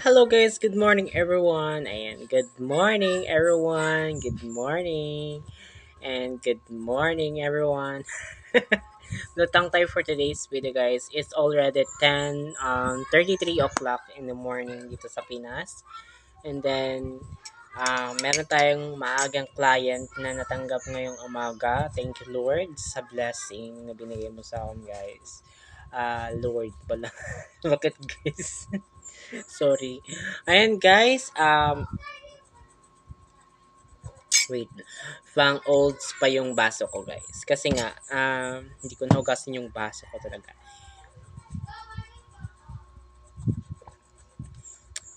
Hello guys, good morning everyone. Ayan, good morning everyone. Good morning. And good morning everyone. Lutang time for today's video guys. It's already 33 o'clock in the morning dito sa Pinas. And then, meron tayong maagang client na natanggap ngayong umaga. Thank you Lord sa blessing na binigay mo sa akin guys. Lord pala. Bakit guys? Sorry. Ayan guys, wait. Pang olds pa yung baso ko guys. Kasi nga, hindi ko nahugasan yung baso ko talaga.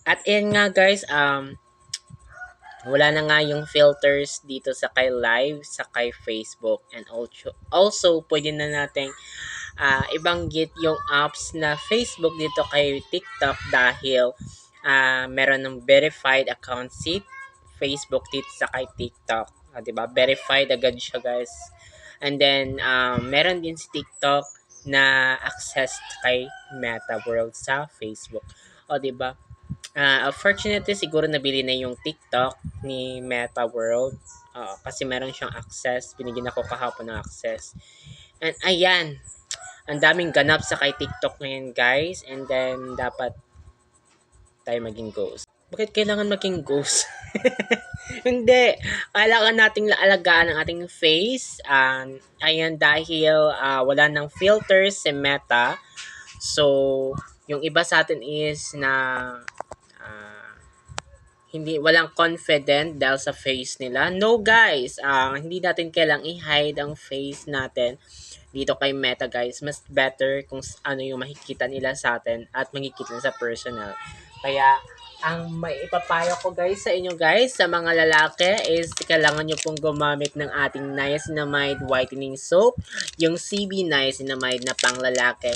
At ayan nga guys, wala na nga yung filters dito sa kay live, sa kay Facebook. And also pwede na natin ibanggit yung apps na Facebook dito kay TikTok dahil meron ng verified account si Facebook dito sa kay TikTok. 'Di ba? Verified agad siya, guys. And then meron din si TikTok na access kay Meta World sa Facebook. 'Di ba? Unfortunately, siguro nabili na yung TikTok ni Meta World. Kasi meron siyang access. Binigyan ako kahapon ng access. And ayan, ang daming ganap sa kay TikTok ngayon guys. And then, dapat tayo maging ghost. Bakit kailangan maging ghost? Hindi. Kailangan nating alagaan ang ating face. Ayan, dahil wala nang filters si Meta. So, yung iba sa atin is na ah, hindi walang confident dahil sa face nila. No guys, hindi natin kailang i-hide ang face natin dito kay Meta guys. Mas better kung ano yung makikita nila sa atin at makikita sa personal. Kaya ang may ipapayo ko guys sa inyo guys, sa mga lalaki is kailangan nyo pong gumamit ng ating niacinamide whitening soap, yung CB niacinamide na pang lalaki.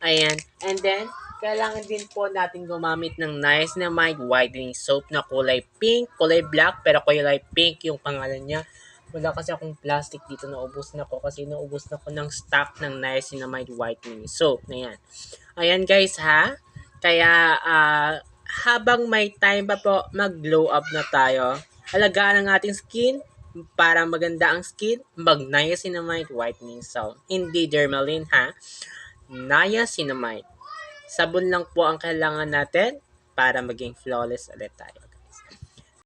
Ayan. And then, kailangan din po natin gumamit ng niacinamide whitening soap na kulay pink, kulay black, pero kulay pink yung pangalan niya. Wala kasi akong plastic dito, naubos na ko kasi naubos na ko ng stock ng niacinamide whitening soap na yan. Ayan guys ha. Kaya habang may time pa po, mag-glow up na tayo. Alagaan ang ating skin para maganda ang skin, mag-niacinamide whitening soap. Hindi Dermalin ha. Niacinamide. Sabon lang po ang kailangan natin para maging flawless ulit tayo.